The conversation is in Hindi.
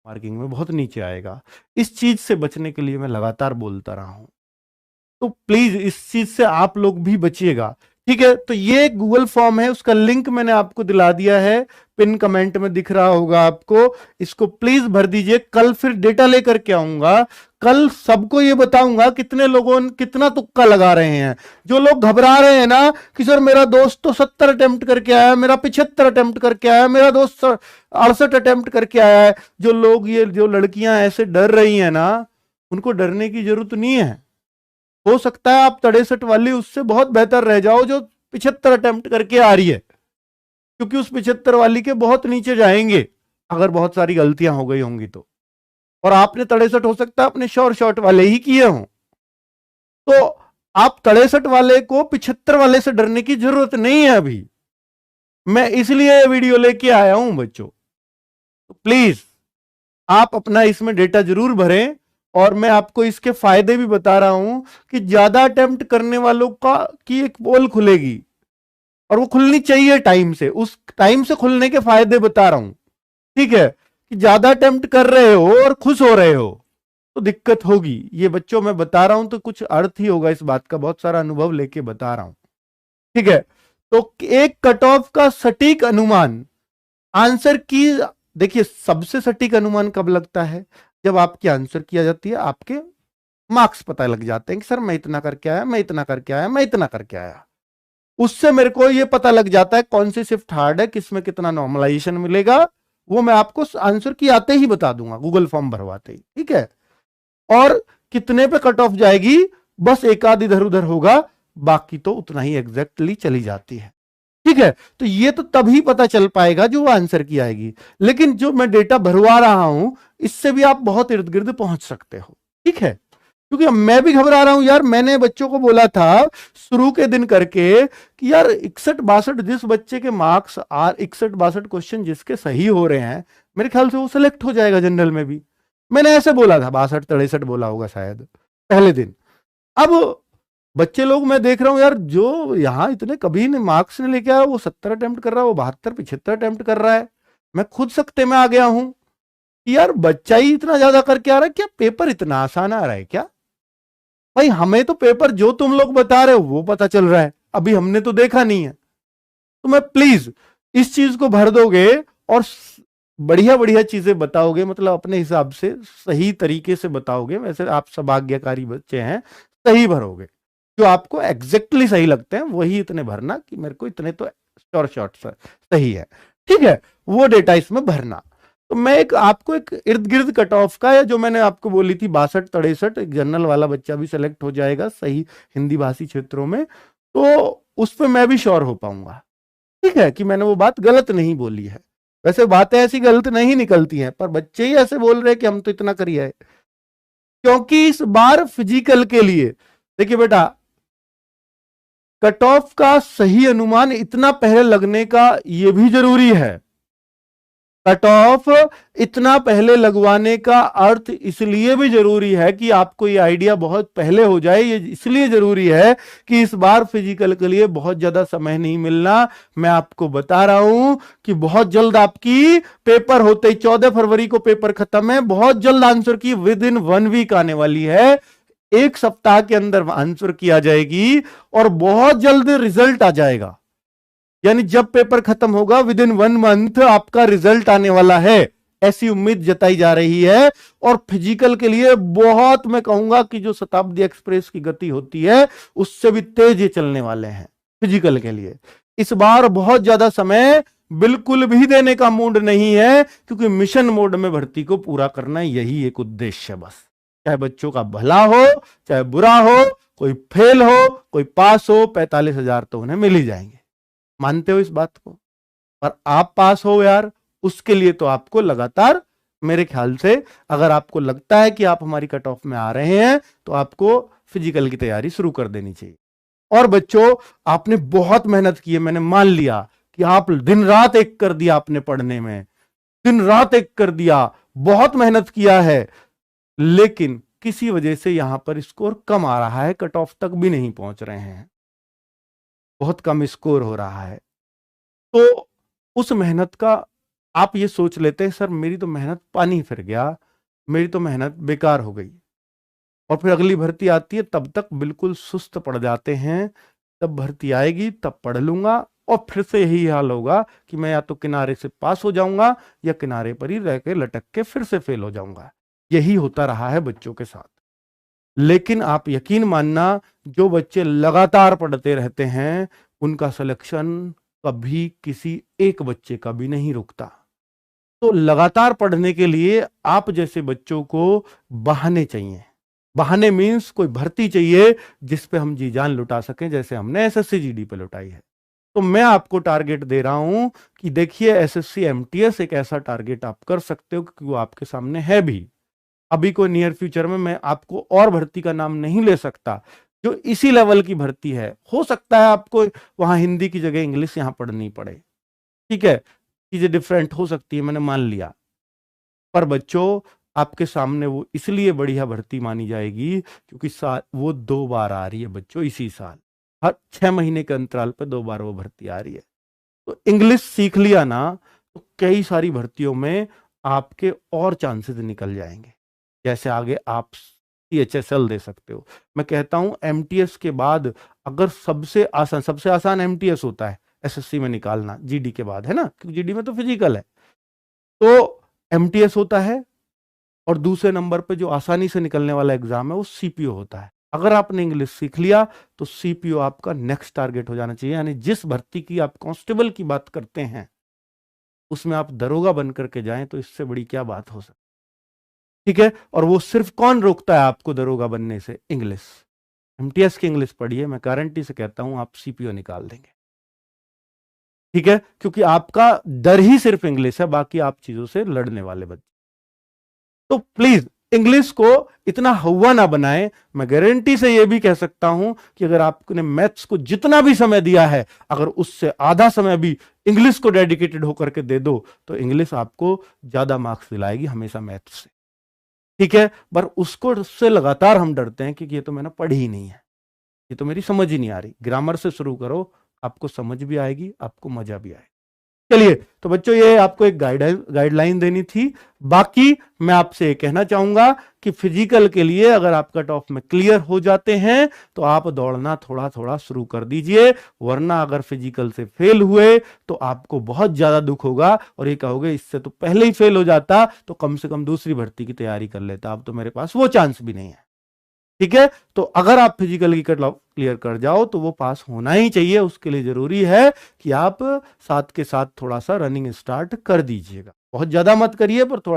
मार्किंग में बहुत नीचे आएगा। इस चीज से बचने के लिए मैं लगातार बोलता रहा हूं, तो प्लीज इस चीज से आप लोग भी बचिएगा। ठीक है, तो ये गूगल फॉर्म है, उसका लिंक मैंने आपको दिला दिया है, पिन कमेंट में दिख रहा होगा आपको। इसको प्लीज भर दीजिए, कल फिर डेटा लेकर के आऊंगा। कल सबको ये बताऊंगा कितने लोगों ने कितना तुक्का लगा रहे हैं। जो लोग घबरा रहे हैं ना कि सर मेरा दोस्त तो 70 अटेम्प्ट करके आया, मेरा 75 अटेम्प्ट करके आया, मेरा दोस्त 68 अटेम्प्ट करके आया है, जो लोग, ये जो लड़कियां ऐसे डर रही हैं ना, उनको डरने की जरूरत नहीं है। हो सकता है आप 63 वाली उससे बहुत बेहतर रह जाओ जो 75 अटेम्प्ट करके आ रही है, क्योंकि उस 75 वाली के बहुत नीचे जाएंगे अगर बहुत सारी गलतियां हो गई होंगी तो। और आपने 63 हो सकता है अपने श्योर शॉट वाले ही किए हों, तो आप 63 वाले को 75 वाले से डरने की जरूरत नहीं है अभी। मैं इसलिए ये वीडियो लेके आया हूं बच्चों, तो प्लीज आप अपना इसमें डेटा जरूर भरें। और मैं आपको इसके फायदे भी बता रहा हूं कि ज्यादा अटेम्प्ट करने वालों का की एक पोल खुलेगी, और वो खुलनी चाहिए टाइम से, उस टाइम से खुलने के फायदे बता रहा हूं। ठीक है, कि ज्यादा अटेम्प्ट कर रहे हो और खुश हो रहे हो तो दिक्कत होगी, ये बच्चों मैं बता रहा हूं तो कुछ अर्थ ही होगा इस बात का, बहुत सारा अनुभव लेके बता रहा हूं। ठीक है, तो एक कट ऑफ का सटीक अनुमान आंसर की, देखिए सबसे सटीक अनुमान कब लगता है, जब आपकी आंसर किया जाती है, आपके मार्क्स पता लग जाते हैं कि सर मैं इतना करके आया, मैं इतना करके आया, मैं इतना करके आया। उससे मेरे को ये पता लग जाता है कौन सी शिफ्ट हार्ड है, किसमें कितना नॉर्मलाइजेशन मिलेगा, वो मैं आपको आंसर की आते ही बता दूंगा, गूगल फॉर्म भरवाते ही। ठीक है, और कितने पे कट ऑफ जाएगी, बस एक आध इधर उधर होगा, बाकी तो उतना ही एग्जैक्टली चली जाती है। ठीक है, तो ये तो तभी पता चल पाएगा जो वो आंसर की आएगी, लेकिन जो मैं डेटा भरवा रहा हूं इससे भी आप बहुत इर्द गिर्द पहुंच सकते हो। ठीक है, क्योंकि मैं भी घबरा रहा हूं यार, मैंने बच्चों को बोला था शुरू के दिन करके कि यार 61-62 जिस बच्चे के मार्क्स 61-62 क्वेश्चन जिसके सही हो रहे हैं, मेरे ख्याल से वो सिलेक्ट हो जाएगा जनरल में भी। मैंने ऐसे बोला था, 62-63 बोला होगा शायद पहले दिन। अब बच्चे लोग मैं देख रहा हूं यार, जो यहां इतने कभी ने मार्क्स नहीं लेके आया, वो 70 अटेम्प्ट कर रहा है, वो 72-75 अटेम्प्ट कर रहा है। मैं खुद सकते में आ गया हूं कि यार बच्चा ही इतना ज्यादा करके आ रहा है, क्या पेपर इतना आसान आ रहा है क्या? भाई हमें तो पेपर जो तुम लोग बता रहे हो वो पता चल रहा है, अभी हमने तो देखा नहीं है। तो मैं प्लीज इस चीज को भर दोगे और बढ़िया बढ़िया चीजें बताओगे, मतलब अपने हिसाब से सही तरीके से बताओगे, वैसे आप सब आज्ञाकारी बच्चे हैं, सही भरोगे, जो आपको एग्जैक्टली सही लगते हैं वही इतने भरना कि मेरे को इतने तो श्योर शॉट सही है। ठीक है, वो डेटा इसमें भरना। तो मैं एक आपको एक इर्द गिर्द कट ऑफ का है, जो मैंने आपको बोली थी 62-63, एक जनरल वाला बच्चा भी सेलेक्ट हो जाएगा सही हिंदी भाषी क्षेत्रों में, तो उस पर मैं भी श्योर हो पाऊंगा। ठीक है, कि मैंने वो बात गलत नहीं बोली है। वैसे बातें ऐसी गलत नहीं निकलती हैं, पर बच्चे ही ऐसे बोल रहे हैं कि हम तो इतना करिए है। क्योंकि इस बार फिजिकल के लिए देखिए बेटा, कट ऑफ का सही अनुमान इतना पहले लगने का ये भी जरूरी है। कट ऑफ इतना पहले लगवाने का अर्थ इसलिए भी जरूरी है कि आपको ये आइडिया बहुत पहले हो जाए। ये इसलिए जरूरी है कि इस बार फिजिकल के लिए बहुत ज्यादा समय नहीं मिलना। मैं आपको बता रहा हूं कि बहुत जल्द आपकी पेपर होते ही 14 फरवरी को पेपर खत्म है, बहुत जल्द आंसर की विद इन 1 वीक आने वाली है, एक सप्ताह के अंदर आंसर की आ जाएगी और बहुत जल्द रिजल्ट आ जाएगा। यानी जब पेपर खत्म होगा विद इन 1 मंथ आपका रिजल्ट आने वाला है, ऐसी उम्मीद जताई जा रही है। और फिजिकल के लिए बहुत, मैं कहूंगा कि जो शताब्दी एक्सप्रेस की गति होती है उससे भी तेज ये चलने वाले हैं फिजिकल के लिए। इस बार बहुत ज्यादा समय बिल्कुल भी देने का मूड नहीं है, क्योंकि मिशन मोड में भर्ती को पूरा करना यही एक उद्देश्य है बस। चाहे बच्चों का भला हो चाहे बुरा हो, कोई फेल हो कोई पास हो, 45,000 तो उन्हें मिल ही जाएंगे। मानते हो इस बात को? और आप पास हो यार, उसके लिए तो आपको लगातार, मेरे ख्याल से अगर आपको लगता है कि आप हमारी कट ऑफ में आ रहे हैं तो आपको फिजिकल की तैयारी शुरू कर देनी चाहिए। और बच्चों आपने बहुत मेहनत की है, मैंने मान लिया कि आप दिन रात एक कर दिया, आपने पढ़ने में दिन रात एक कर दिया, बहुत मेहनत किया है, लेकिन किसी वजह से यहां पर स्कोर कम आ रहा है, कट ऑफ तक भी नहीं पहुंच रहे हैं, बहुत कम स्कोर हो रहा है। तो उस मेहनत का आप ये सोच लेते हैं सर मेरी तो मेहनत पानी फिर गया, मेरी तो मेहनत बेकार हो गई, और फिर अगली भर्ती आती है तब तक बिल्कुल सुस्त पड़ जाते हैं, तब भर्ती आएगी तब पढ़ लूंगा, और फिर से यही हाल होगा कि मैं या तो किनारे से पास हो जाऊंगा या किनारे पर ही रह के लटक के फिर से फेल हो जाऊंगा। यही होता रहा है बच्चों के साथ। लेकिन आप यकीन मानना, जो बच्चे लगातार पढ़ते रहते हैं उनका सिलेक्शन कभी किसी एक बच्चे का भी नहीं रुकता। तो लगातार पढ़ने के लिए आप जैसे बच्चों को बहाने चाहिए। बहाने मीन्स कोई भर्ती चाहिए जिस पे हम जी जान लुटा सकें, जैसे हमने एसएससी जीडी पे लुटाई है। तो मैं आपको टारगेट दे रहा हूं कि देखिए एसएससी एमटीएस एक ऐसा टारगेट आप कर सकते हो क्योंकि वो आपके सामने है भी। अभी कोई नियर फ्यूचर में मैं आपको और भर्ती का नाम नहीं ले सकता जो इसी लेवल की भर्ती है। हो सकता है आपको वहां हिंदी की जगह इंग्लिश यहां पढ़नी पड़े, ठीक है, चीजें डिफरेंट हो सकती है, मैंने मान लिया। पर बच्चों आपके सामने वो इसलिए बढ़िया भर्ती मानी जाएगी क्योंकि वो 2 बार आ रही है बच्चों, इसी साल हर 6 महीने के अंतराल पे 2 बार वो भर्ती आ रही है। तो इंग्लिश सीख लिया ना तो कई सारी भर्तियों में आपके और चांसेस निकल जाएंगे। जैसे आगे आप CHSL दे सकते हो। मैं कहता हूं एमटीएस के बाद अगर सबसे आसान एमटीएस होता है एसएससी में निकालना, जीडी के बाद, है ना, क्योंकि जीडी में तो फिजिकल है। तो एमटीएस होता है, और दूसरे नंबर पे जो आसानी से निकलने वाला एग्जाम है वो सीपीओ होता है। अगर आपने इंग्लिश सीख लिया तो सीपीओ आपका नेक्स्ट टारगेट हो जाना चाहिए। यानी जिस भर्ती की आप कांस्टेबल की बात करते हैं उसमें आप दरोगा बन करके जाएं तो इससे बड़ी क्या बात हो सकती, ठीक है। और वो सिर्फ कौन रोकता है आपको दरोगा बनने से? इंग्लिश। एमटीएस की इंग्लिश पढ़िए, मैं गारंटी से कहता हूं आप सीपीओ निकाल देंगे, ठीक है, क्योंकि आपका डर ही सिर्फ इंग्लिश है, बाकी आप चीजों से लड़ने वाले बच्चे। तो प्लीज इंग्लिश को इतना हवा ना बनाएं। मैं गारंटी से यह भी कह सकता हूं कि अगर आपने मैथ्स को जितना भी समय दिया है, अगर उससे आधा समय भी इंग्लिश को डेडिकेटेड होकर के दे दो तो इंग्लिश आपको ज्यादा मार्क्स दिलाएगी हमेशा मैथ्स से, ठीक है। पर उससे लगातार हम डरते हैं कि ये तो मैंने पढ़ी ही नहीं है, ये तो मेरी समझ ही नहीं आ रही। ग्रामर से शुरू करो, आपको समझ भी आएगी, आपको मजा भी आएगा। चलिए, तो बच्चों ये आपको एक गाइडलाइन देनी थी। बाकी मैं आपसे ये कहना चाहूंगा कि फिजिकल के लिए अगर आप कट ऑफ में क्लियर हो जाते हैं तो आप दौड़ना थोड़ा थोड़ा शुरू कर दीजिए, वरना अगर फिजिकल से फेल हुए तो आपको बहुत ज्यादा दुख होगा और ये कहोगे इससे तो पहले ही फेल हो जाता तो कम से कम दूसरी भर्ती की तैयारी कर लेता, अब तो मेरे पास वो चांस भी नहीं है, ठीक है। तो अगर आप फिजिकल की कट ऑफ क्लियर कर जाओ तो वो पास होना ही चाहिए। उसके लिए जरूरी है कि आप साथ के साथ थोड़ा सा रनिंग स्टार्ट कर दीजिएगा, बहुत ज्यादा मत करिए पर थोड़ा